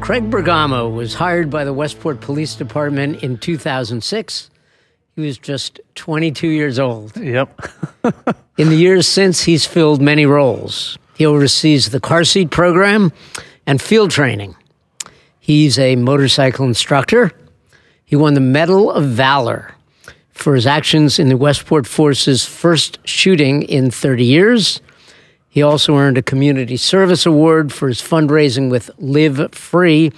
Craig Bergamo was hired by the Westport Police Department in 2006. He was just 22 years old. Yep. In the years since, he's filled many roles. He oversees the car seat program and field training. He's a motorcycle instructor. He won the Medal of Valor for his actions in the Westport Force's first shooting in 30 years. He also earned a Community Service Award for his fundraising with LivFree,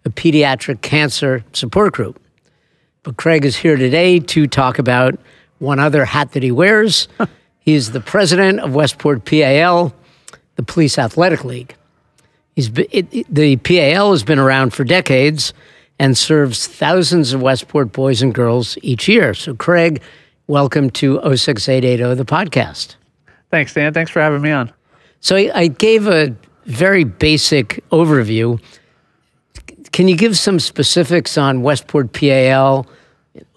a pediatric cancer support group. But Craig is here today to talk about one other hat that he wears. He's the president of Westport PAL, the Police Athletic League. The PAL has been around for decades and serves thousands of Westport boys and girls each year. So, Craig, welcome to 06880, the podcast. Thanks, Dan. Thanks for having me on. So I gave a very basic overview. Can you give some specifics on Westport PAL,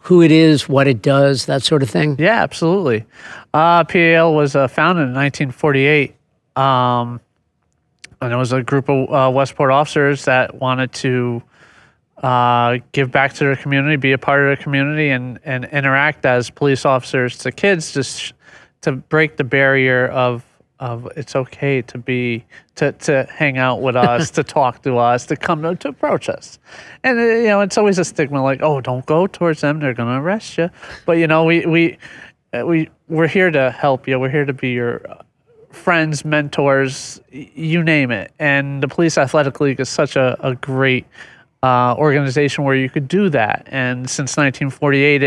who it is, what it does, that sort of thing? Yeah, absolutely. PAL was founded in 1948, and it was a group of Westport officers that wanted to give back to their community, be a part of their community, and interact as police officers to kids, just to break the barrier of it's okay to hang out with us, to talk to us, to come to approach us. And it's always a stigma like, oh, don't go towards them, they're going to arrest you. But we're here to help you. We're here to be your friends, mentors, you name it. And the Police Athletic League is such a great organization where you could do that. And since 1948,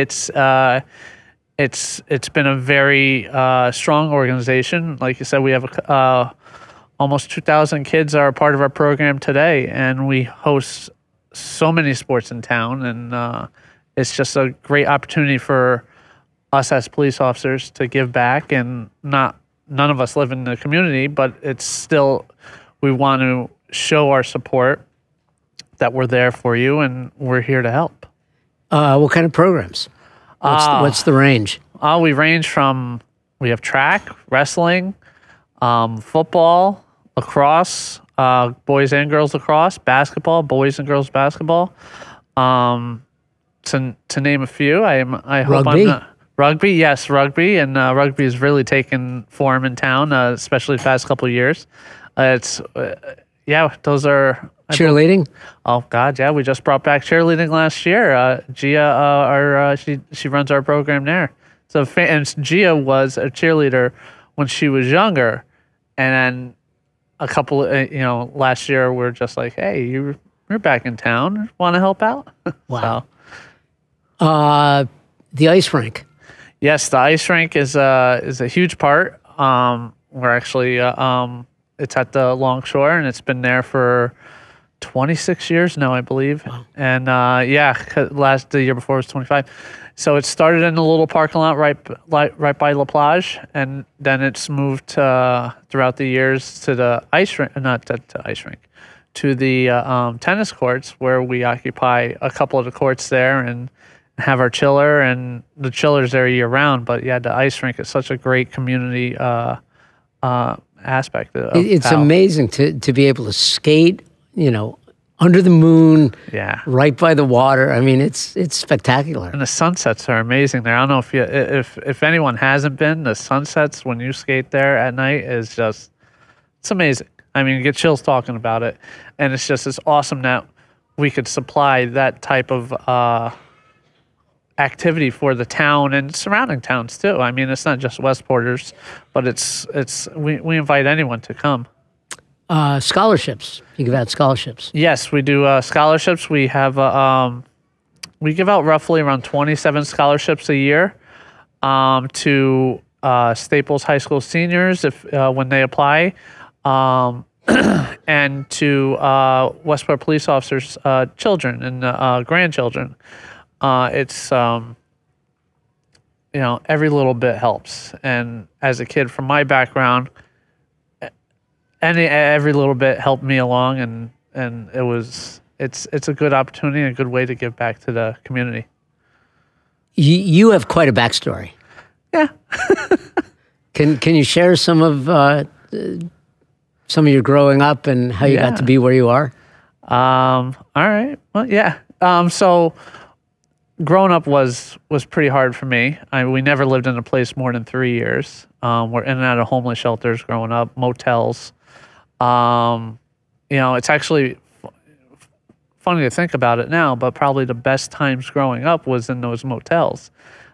it's been a very strong organization. Like you said, we have almost 2,000 kids are a part of our program today, and we host so many sports in town. And it's just a great opportunity for us as police officers to give back. And none of us live in the community, but it's still, we want to show our support, that we're there for you, and we're here to help. What kind of programs? What's the range? We range from, we have track, wrestling, football, lacrosse, boys and girls lacrosse, basketball, boys and girls basketball. To name a few, I hope rugby? I'm not. Rugby, yes, rugby. And rugby has really taken form in town, especially the past couple of years. Those are... Cheerleading? Oh God, yeah. We just brought back cheerleading last year. Gia, she runs our program there. So, and Gia was a cheerleader when she was younger, and then a couple, last year we're just like, hey, you're back in town. Want to help out? Wow. So. The ice rink. Yes, the ice rink is a huge part. We're actually it's at the Longshore, and it's been there for 26 years now, I believe. Wow. And the year before was 25. So it started in a little parking lot right by La Plage, and then it's moved throughout the years to the ice rink, to the tennis courts, where we occupy a couple of the courts there and have our chiller, and the chiller's there year round. But yeah, the ice rink is such a great community aspect of It's PAL. amazing to be able to skate, under the moon, right by the water. I mean, it's spectacular. And the sunsets are amazing there. I don't know if anyone hasn't been, the sunsets when you skate there at night is just, it's amazing. I mean, you get chills talking about it. And it's awesome that we could supply that type of activity for the town and surrounding towns too. I mean, it's not just Westporters, but we invite anyone to come. Scholarships. You give out scholarships. Yes, we do scholarships. We have we give out roughly around 27 scholarships a year to Staples High School seniors when they apply, and to Westport police officers' children and grandchildren. It's every little bit helps. And as a kid, from my background, every little bit helped me along, and it's a good opportunity and a good way to give back to the community. You have quite a backstory. Yeah. Can you share some of your growing up and how you got to be where you are? All right. Well, yeah. So growing up was pretty hard for me. We never lived in a place more than 3 years. We're in and out of homeless shelters growing up, motels. It's actually funny to think about it now, but probably the best times growing up was in those motels.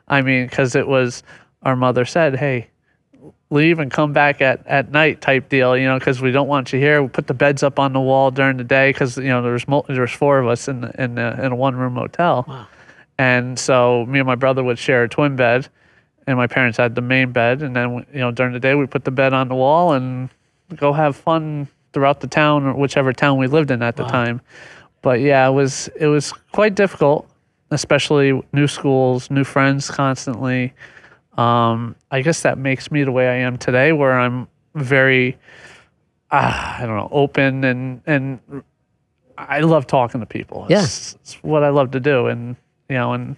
I mean, because it was, our mother said, hey, leave and come back at night type deal, because we don't want you here. We put the beds up on the wall during the day because, there's 4 of us in a one-room motel. Wow. And so me and my brother would share a twin bed, and my parents had the main bed. And then, during the day, we put the bed on the wall and go have fun throughout the town or whichever town we lived in at the time. But yeah, it was quite difficult, especially new schools, new friends constantly. I guess that makes me the way I am today, where I'm very, open and I love talking to people. It's what I love to do. And, and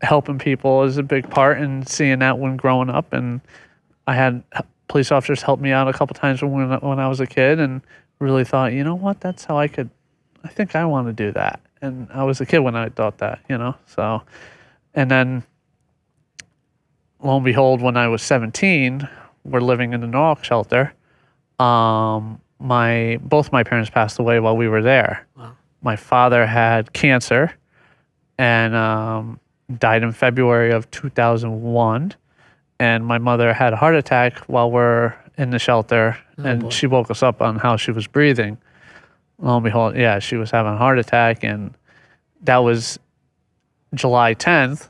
helping people is a big part, and seeing that when growing up. And I had police officers help me out a couple times when I was a kid, and really thought, that's how I think I want to do that. And I was a kid when I thought that, so, and then lo and behold, when I was 17, we're living in the Norwalk shelter. Both my parents passed away while we were there. Wow. My father had cancer and died in February of 2001. And my mother had a heart attack while we're in the shelter, and she woke us up on how she was breathing. Lo and behold, she was having a heart attack, and that was July 10th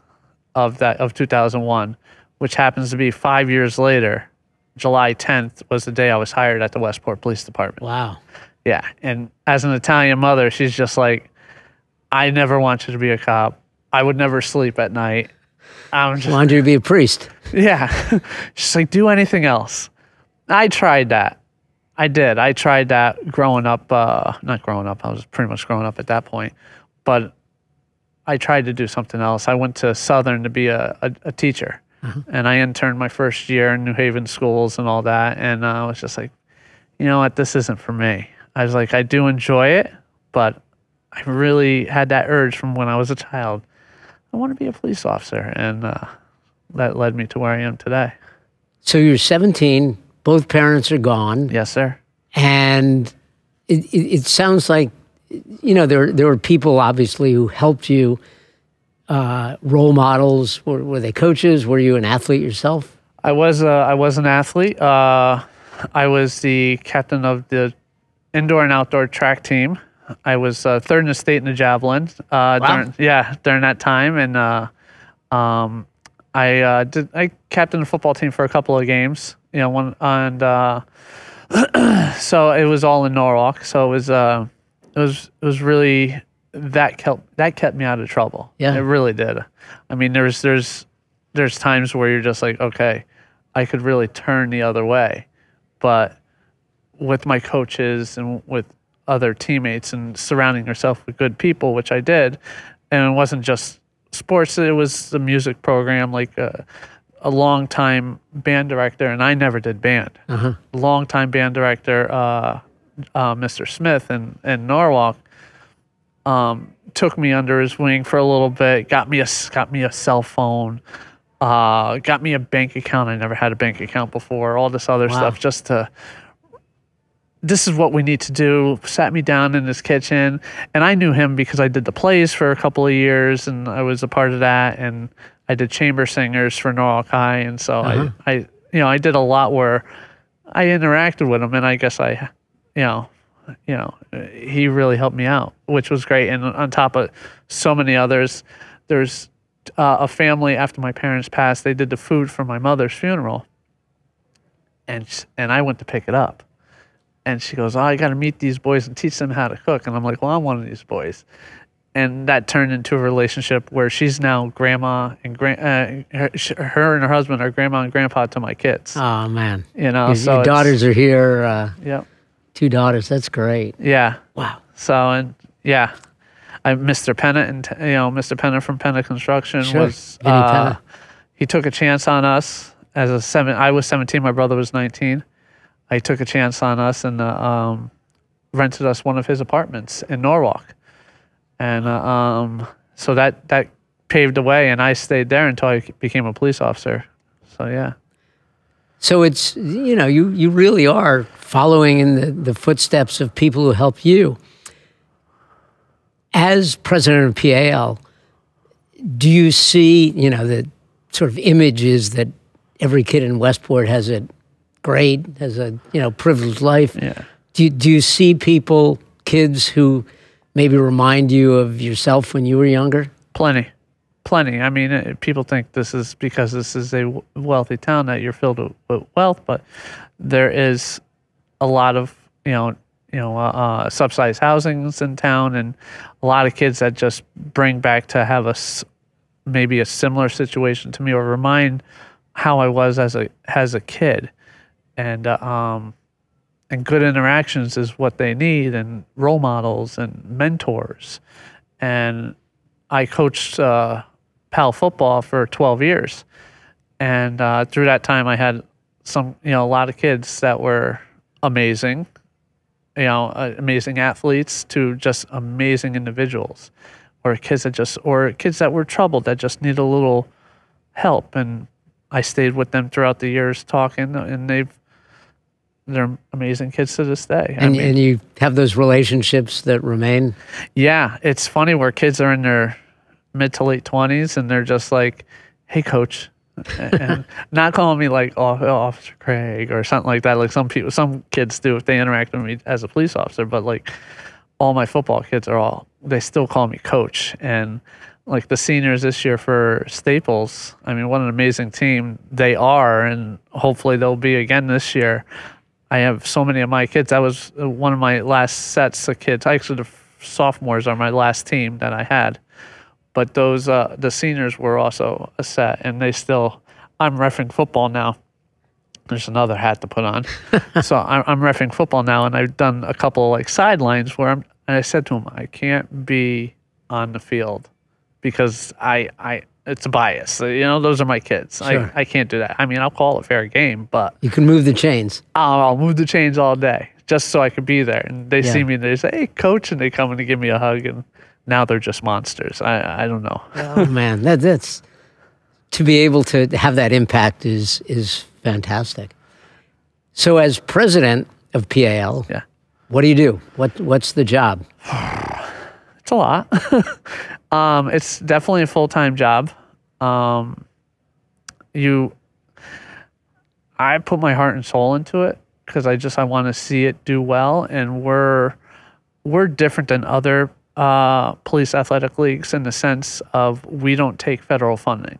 of 2001, which happens to be 5 years later. July 10th was the day I was hired at the Westport Police Department. Wow. Yeah, and as an Italian mother, she's just like, I never want you to be a cop. I would never sleep at night. I wanted you to be a priest. Yeah. She's like, do anything else. I tried that. I did. I tried that growing up. Not growing up. I was pretty much growing up at that point. But I tried to do something else. I went to Southern to be a teacher. And I interned my first year in New Haven schools and all that. And I was just like, you know what? This isn't for me. I was like, I do enjoy it, but I really had that urge from when I was a child. I want to be a police officer. And that led me to where I am today. So you're 17. Both parents are gone. Yes, sir. And it sounds like, there were people obviously who helped you, role models. Were they coaches? Were you an athlete yourself? I was an athlete. I was the captain of the indoor and outdoor track team. I was third in the state in the javelin. Wow. During that time, and I captained the football team for a couple of games. So it was all in Norwalk. So it was really that kept me out of trouble. Yeah, it really did. I mean, there's times where you're just like, okay, I could really turn the other way, but with my coaches and with other teammates and surrounding yourself with good people, which I did, and it wasn't just sports, it was the music program, like a long-time band director, and I never did band. Long-time band director, Mr. Smith in Norwalk, took me under his wing for a little bit, got me a cell phone, got me a bank account. I never had a bank account before, all this other stuff, just to, this is what we need to do. Sat me down in his kitchen, and I knew him because I did the plays for a couple of years, and I was a part of that, and I did chamber singers for Norwalk High, and so I did a lot where I interacted with him, and I guess he really helped me out, which was great. And on top of so many others, there's a family after my parents passed, they did the food for my mother's funeral, and I went to pick it up. And she goes, oh, I got to meet these boys and teach them how to cook. And I'm like, well, I'm one of these boys. And that turned into a relationship where she's now grandma and her and her husband are grandma and grandpa to my kids. Oh, man. So your daughters are here. Yep. 2 daughters. That's great. Yeah. Wow. So, and yeah, Mr. Pennant, and Mr. Pennant from Pennant Construction was, he took a chance on us I was 17, my brother was 19. I took a chance on us, and rented us one of his apartments in Norwalk. And so that paved the way, and I stayed there until I became a police officer. So, yeah. So it's, you really are following in the footsteps of people who help you. As president of PAL, do you see, the sort of images that every kid in Westport has it great, has a, privileged life? Yeah. Do you see people, kids who maybe remind you of yourself when you were younger? Plenty. I mean, people think this is because this is a wealthy town that you're filled with wealth, but there is a lot of, subsidized housings in town, and a lot of kids that just bring back to have maybe a similar situation to me, or remind how I was as a kid, and good interactions is what they need, and role models and mentors. And I coached PAL football for 12 years, and through that time I had a lot of kids that were amazing, amazing athletes to just amazing individuals, or kids that were troubled that just need a little help. And I stayed with them throughout the years talking, and they're amazing kids to this day. And you have those relationships that remain? Yeah, it's funny where kids are in their mid to late 20s and they're just like, "Hey, coach," and not calling me like Officer Craig or something like that. Like some kids do if they interact with me as a police officer, but like all my football kids they still call me coach. And like the seniors this year for Staples, I mean, what an amazing team they are, and hopefully they'll be again this year. I have so many of my kids. That was one of my last sets of kids. Actually, the sophomores are my last team that I had. But those the seniors were also a set, and I'm reffing football now. There's another hat to put on. So I'm reffing football now, and I've done a couple like sidelines where and I said to them, I can't be on the field because it's a bias. Those are my kids. Sure. I can't do that. I mean, I'll call it fair game, but you can move the chains. I'll move the chains all day just so I could be there. And they see me and they say, "Hey, coach," and they come and they give me a hug, and now they're just monsters. I don't know. Oh man, that's to be able to have that impact is fantastic. So as president of PAL, yeah, what do you do? What's the job? It's a lot. It's definitely a full-time job. I put my heart and soul into it because I want to see it do well, and we're different than other police athletic leagues in the sense of we don't take federal funding.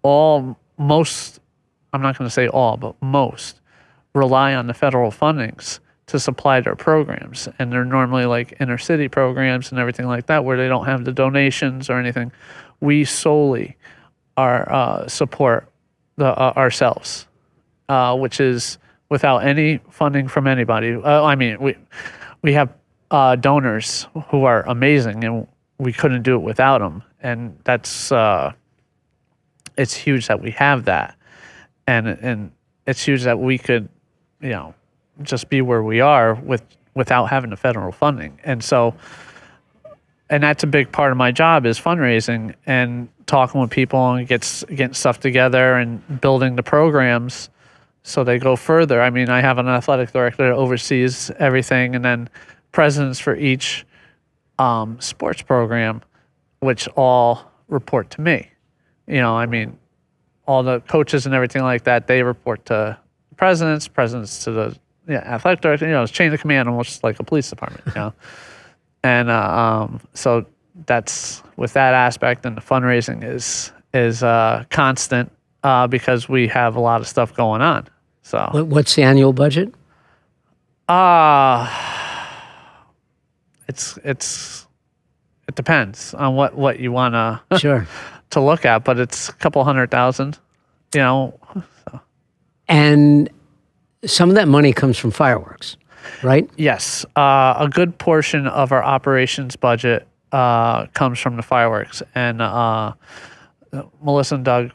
Most, I'm not going to say all, but most rely on the federal fundings to supply their programs. And they're normally like inner city programs and everything like that where they don't have the donations or anything. We solely support ourselves, which is without any funding from anybody. We have donors who are amazing, and we couldn't do it without them. And that's it's huge that we have that, and it's huge that we could, just be where we are without having the federal funding. And so, and that's a big part of my job is fundraising and talking with people and getting stuff together and building the programs so they go further. I mean, I have an athletic director that oversees everything, and then presidents for each sports program, which all report to me. All the coaches and everything like that, they report to presidents to the athletic director. It's chain of command, almost like a police department. And so that's with that aspect, and the fundraising is constant because we have a lot of stuff going on. So what's the annual budget? It depends on what you want to sure to look at, but it's a couple $100,000, So. And some of that money comes from fireworks, right? Yes, a good portion of our operations budget comes from the fireworks, and Melissa and Doug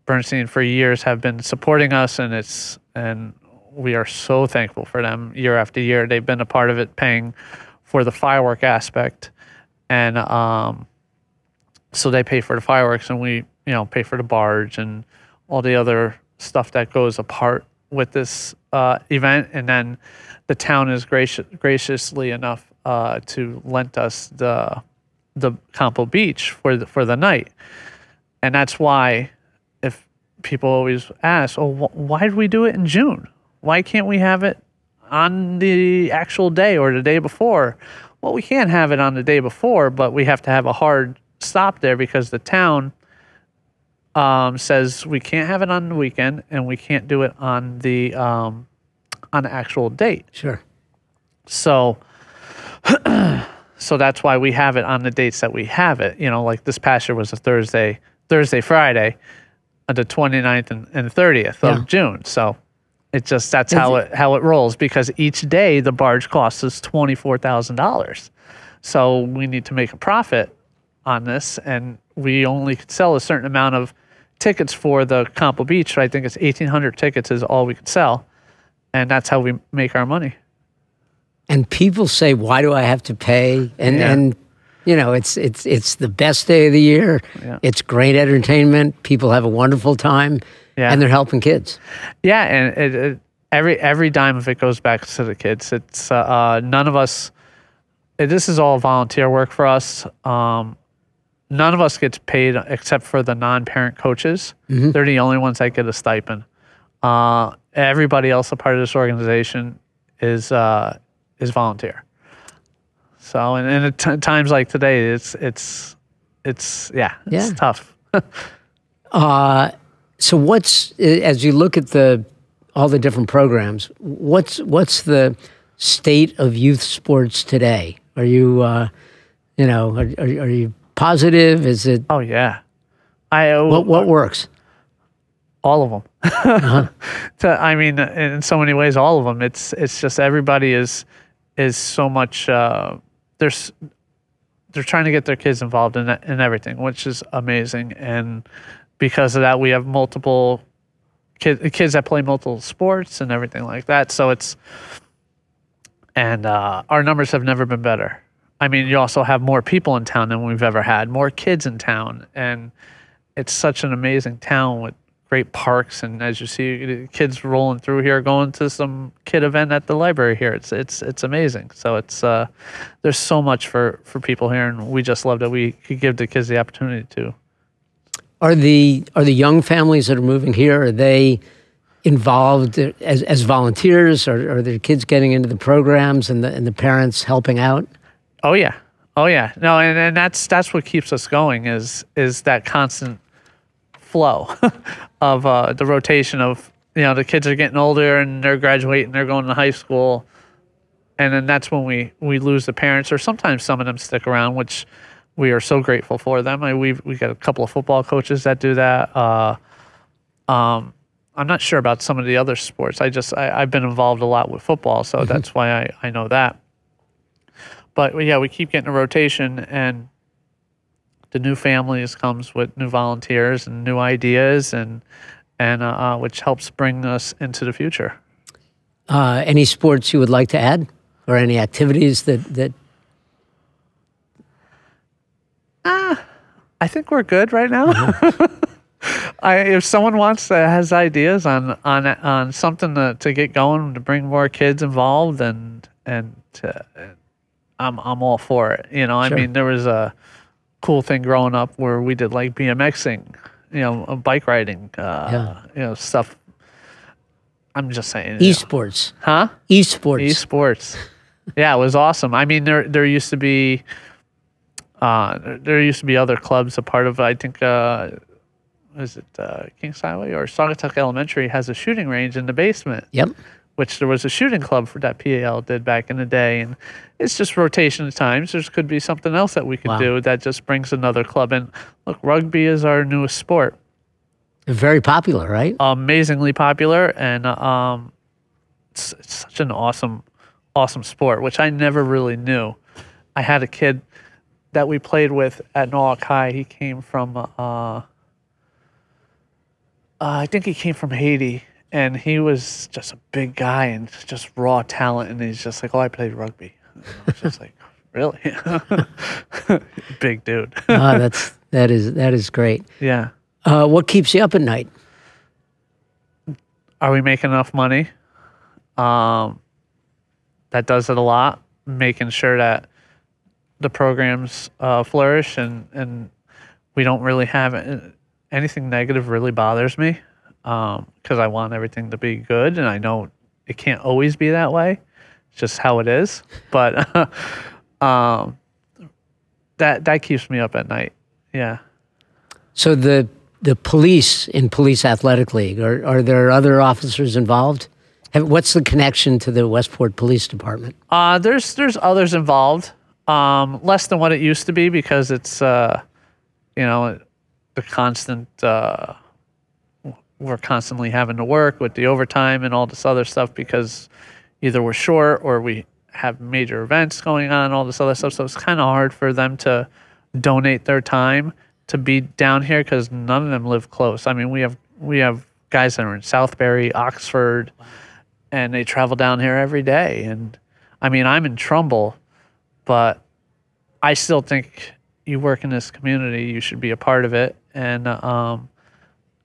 Bernstein for years have been supporting us, and we are so thankful for them year after year. They've been a part of it, paying for the firework aspect. And so they pay for the fireworks, and we, pay for the barge and all the other stuff that goes apart with this event. And then the town is graciously enough to lend us the Campo Beach for the night. And that's why, if people always ask, oh, why did we do it in June? Why can't we have it on the actual day or the day before? Well, we can't have it on the day before, but we have to have a hard stop there because the town says we can't have it on the weekend and we can't do it on the actual date. Sure. So that's why we have it on the dates that we have it. Like this past year was a Thursday, Friday, the 29th and 30th of June. So that's how it rolls, because each day the barge costs us $24,000. So we need to make a profit on this, and we only could sell a certain amount of tickets for the Campo Beach. So I think it's 1,800 tickets is all we could sell, and that's how we make our money. And people say, "Why do I have to pay?" And it's the best day of the year. Yeah. It's great entertainment. People have a wonderful time, and they're helping kids. Yeah, and every dime of it goes back to the kids. It's none of us. This is all volunteer work for us. None of us gets paid except for the non-parent coaches. Mm-hmm. They're the only ones that get a stipend. Everybody else, a part of this organization, is volunteer. So, and at times like today, it's tough. So what's, as you look at all the different programs, what's the state of youth sports today? Are you, are you positive? Is it? Oh yeah. What works? All of them. Uh-huh. I mean, in so many ways, all of them. It's just everybody is so much. They're trying to get their kids involved in everything, which is amazing. And because of that, we have multiple kids that play multiple sports and everything like that. So our numbers have never been better. I mean, you also have more people in town than we've ever had, more kids in town, and it's such an amazing town with great parks. And as you see, kids rolling through here, going to some kid event at the library here. It's amazing. So there's so much for people here, and we just love that we could give the kids the opportunity to. Are the young families that are moving here, are they involved as volunteers, or are their kids getting into the programs and the parents helping out? Oh yeah. No, and that's what keeps us going is that constant flow of the rotation of, the kids are getting older and they're graduating, they're going to high school, and then that's when we lose the parents, or sometimes some of them stick around, which we are so grateful for them. We got a couple of football coaches that do that. I'm not sure about some of the other sports. I've been involved a lot with football, so that's why I know that. But yeah, we keep getting a rotation, and the new families comes with new volunteers and new ideas, and which helps bring us into the future. Any sports you would like to add, or any activities that? I think we're good right now. If someone has ideas on something to get going, to bring more kids involved, and I'm all for it. Sure. I mean, there was a cool thing growing up where we did like BMXing, bike riding, stuff. I'm just saying. Esports. Huh? Esports. Yeah, it was awesome. I mean, there used to be other clubs a part of, I think, is it Kings Highway or Saugatuck Elementary has a shooting range in the basement. Yep. Which there was a shooting club for that PAL did back in the day, and it's just rotation of times. There could be something else that we could do that just brings another club in. Look, rugby is our newest sport. Very popular, right? Amazingly popular, and it's such an awesome sport, which I never really knew. I had a kid that we played with at Norwalk High. He came from, I think he came from Haiti. and he was just a big guy and just raw talent. And he's just like, "Oh, I played rugby." And I was just like, "Really?" Big dude. Oh, that is great. Yeah. What keeps you up at night? Are we making enough money? That does it a lot. Making sure that the programs flourish and we don't really have anything negative really bothers me, because I want everything to be good, and I know it can't always be that way. It's just how it is. But that keeps me up at night. Yeah. So the police in Police Athletic League, are there other officers involved? What's the connection to the Westport Police Department? There's others involved. Less than what it used to be, because it's the constant. We're constantly having to work with the overtime and all this other stuff, because either we're short or we have major events going on, all this other stuff. So it's kind of hard for them to donate their time to be down here, because none of them live close. I mean, we have guys that are in Southbury, Oxford, and they travel down here every day. And I mean, I'm in Trumbull, but I still think you work in this community, you should be a part of it. And a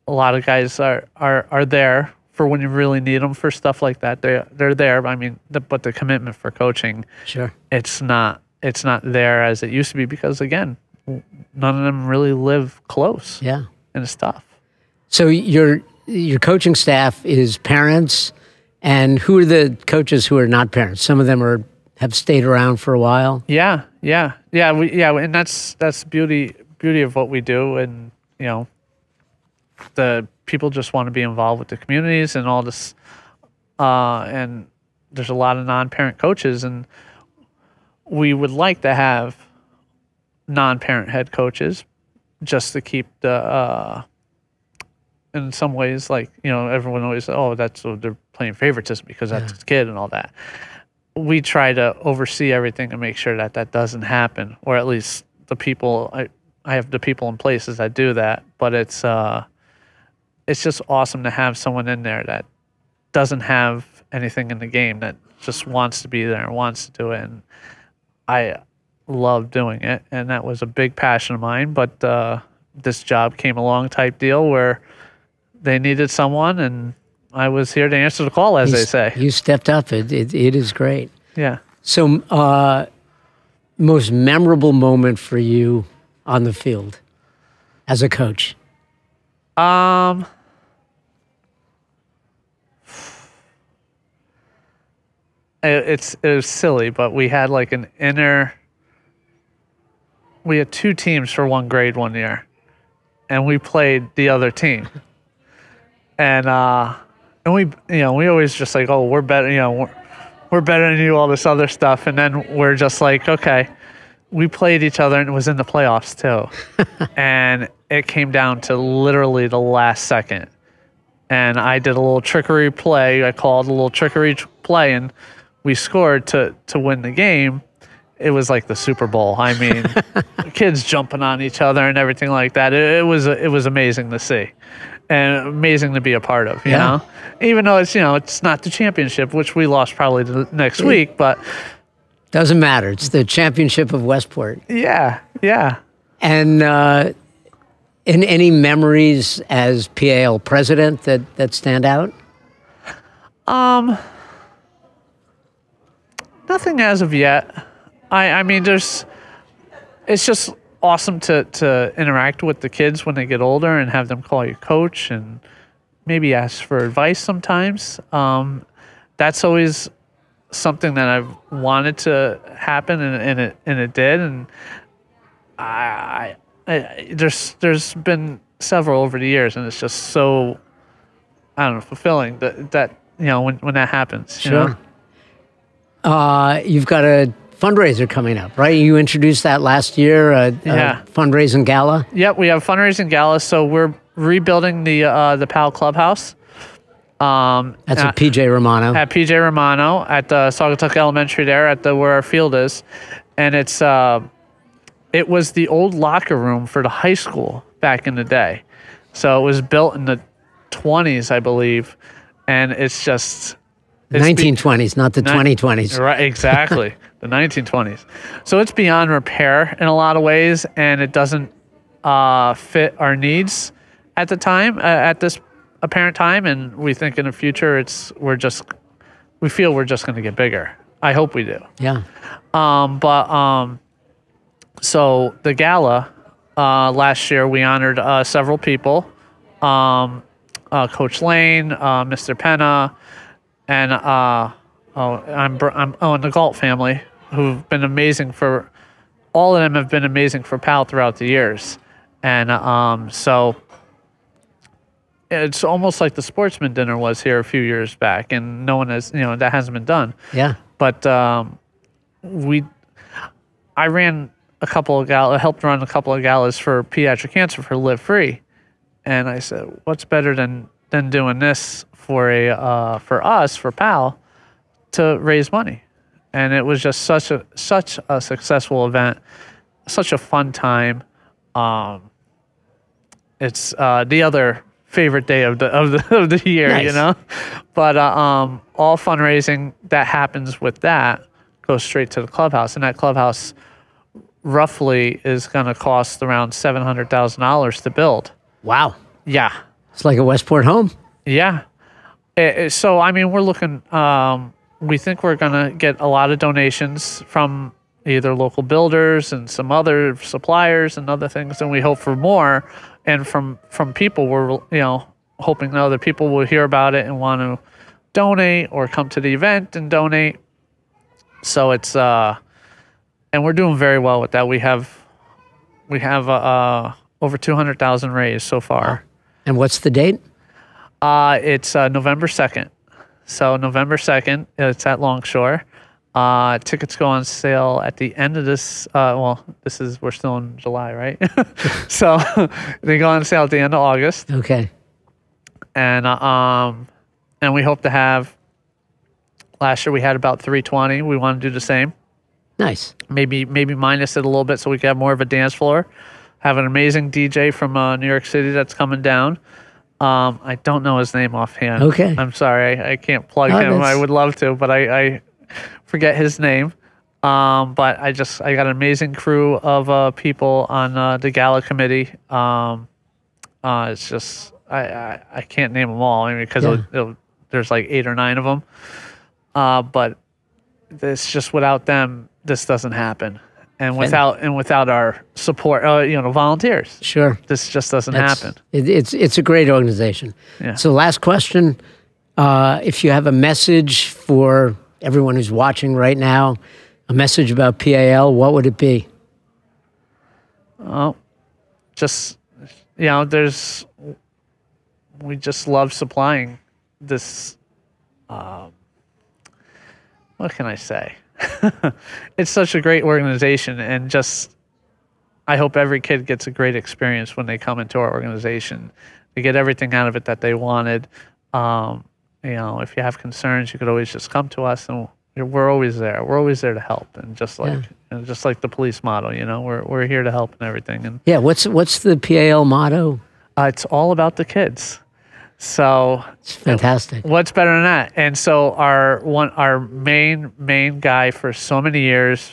lot of guys are there for when you really need them for stuff like that. They're there. I mean, but the commitment for coaching, sure, it's not there as it used to be, because again, none of them really live close. Yeah, and it's tough. So your coaching staff is parents, and who are the coaches who are not parents? Some of them have stayed around for a while. Yeah, and that's the beauty of what we do, and the people just want to be involved with the communities and all this, and there's a lot of non-parent coaches, and we would like to have non-parent head coaches just to keep the in some ways, like, everyone always, they're playing favoritism because that's his kid and all that. We try to oversee everything and make sure that doesn't happen, or at least the people, I have the people in places that do that. But it's just awesome to have someone in there that doesn't have anything in the game, that just wants to be there and wants to do it. And I love doing it, and that was a big passion of mine. But this job came along type deal where they needed someone, and I was here to answer the call, as they say. You stepped up. It is great. Yeah. So, most memorable moment for you on the field as a coach? It was silly, but we had like we had two teams for one grade one year, and we played the other team. And we always just like, oh, we're better, we're better than you, all this other stuff. And then we're just like, okay, we played each other, and it was in the playoffs too. And it came down to literally the last second. And I did a little trickery play. I called a little trickery play, and we scored to win the game. It was like the Super Bowl. I mean, kids jumping on each other and everything like that. It was amazing to see. And amazing to be a part of, you know, even though it's not the championship, which we lost probably the next week, but doesn't matter. It's the championship of Westport. Yeah. And in any memories as PAL president that stand out? Nothing as of yet. I mean, it's just awesome to interact with the kids when they get older and have them call you coach and maybe ask for advice sometimes. That's always something that I've wanted to happen, and it did. And there's been several over the years, and it's just so, I don't know, fulfilling that when that happens. Sure. You've got a fundraiser coming up, right? You introduced that last year, a fundraising gala. Yep, we have a fundraising gala. So we're rebuilding the PAL clubhouse. That's at PJ Romano. At PJ Romano at the Saugatuck Elementary there, at where our field is, and it was the old locker room for the high school back in the day. So it was built in the 20s, I believe, and it's just 1920s, not the 2020s. Right, exactly. The 1920s. So it's beyond repair in a lot of ways, and it doesn't fit our needs at the time, at this apparent time. And we think in the future, we feel we're just going to get bigger. I hope we do. Yeah. So the gala last year, we honored several people, Coach Lane, Mr. Penna, and and the Galt family, who've been amazing all of them have been amazing for PAL throughout the years. And so it's almost like the sportsman dinner was here a few years back, and no one has, that hasn't been done. Yeah. But I ran a couple of helped run a couple of galas for pediatric cancer for LivFree, and I said, what's better than doing this for us for PAL to raise money? And it was just such a successful event, such a fun time. It's the other favorite day of the year, Nice. But all fundraising that happens with that goes straight to the clubhouse, and that clubhouse roughly is going to cost around $700,000 to build. Wow. Yeah. It's like a Westport home. Yeah. So, I mean, we're looking, we think we're going to get a lot of donations from either local builders and some other suppliers and other things, and we hope for more. And from people, we're, hoping that other people will hear about it and want to donate or come to the event and donate. So it's, and we're doing very well with that. We have over 200,000 raised so far. And what's the date? It's November 2nd. So November 2nd, it's at Longshore. Tickets go on sale at the end of this. We're still in July, right? So they go on sale at the end of August. Okay. And we hope to have. Last year we had about 320. We want to do the same. Nice. Maybe minus it a little bit so we can have more of a dance floor. Have an amazing DJ from New York City that's coming down. I don't know his name offhand. Okay. I'm sorry. I can't plug him. I would love to, but I forget his name. But I got an amazing crew of people on the gala committee. It's just I can't name them all. I mean, because there's like 8 or 9 of them. But it's just without them, this doesn't happen. And without our support, volunteers. Sure. This just doesn't happen. It's a great organization. Yeah. So last question, if you have a message for everyone who's watching right now, a message about PAL, what would it be? Oh, just, we just love supplying this, what can I say? It's such a great organization, and just I hope every kid gets a great experience when they come into our organization. They get everything out of it that they wanted. If you have concerns, you could always just come to us, and we're always there. We're always there to help, and just like the police motto, we're here to help and everything. And what's the PAL motto? It's all about the kids. So it's fantastic. What's better than that? And so our main guy for so many years,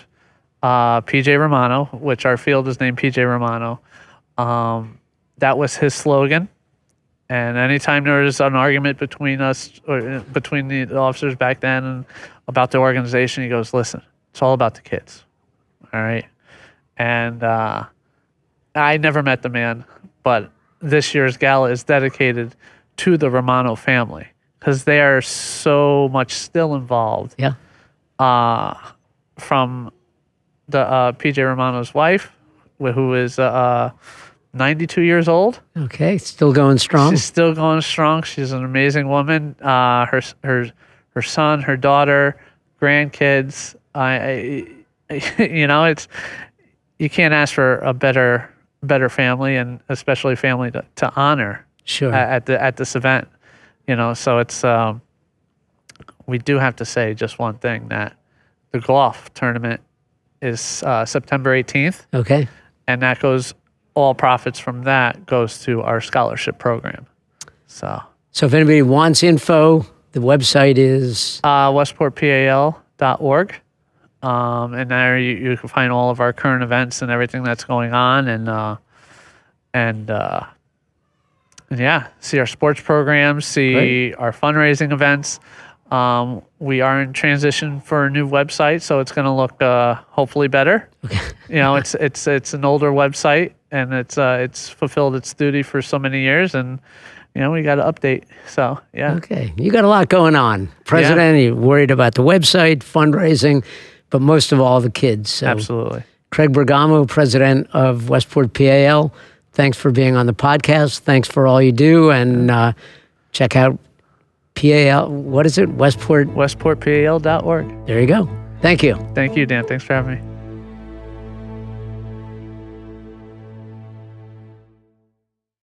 PJ Romano, which our field is named PJ Romano, that was his slogan. And anytime there was an argument between us or between the officers back then and about the organization, he goes, "Listen, it's all about the kids." All right. And I never met the man, but this year's gala is dedicated to the Romano family because they are so much still involved. Yeah. From the PJ Romano's wife, who is 92 years old. Okay, still going strong. She's still going strong. She's an amazing woman. Her son, her daughter, grandkids. It's you can't ask for a better family, and especially family to honor. Sure. At this event, so it's we do have to say just one thing, that the golf tournament is September 18th. Okay. And that goes, all profits from that goes to our scholarship program. So So if anybody wants info, the website is westportpal.org. And there you can find all of our current events and everything that's going on, and yeah, see our sports programs, see our fundraising events. We are in transition for a new website, so it's going to look hopefully better. Okay. It's an older website, and it's fulfilled its duty for so many years, and we got to update. So yeah. Okay, you got a lot going on, President. Yeah. You're worried about the website, fundraising, but most of all the kids. So, absolutely. Craig Bergamo, President of Westport PAL. Thanks for being on the podcast. Thanks for all you do, and check out PAL. What is it? Westport? Westportpal.org. There you go. Thank you. Thank you, Dan. Thanks for having me.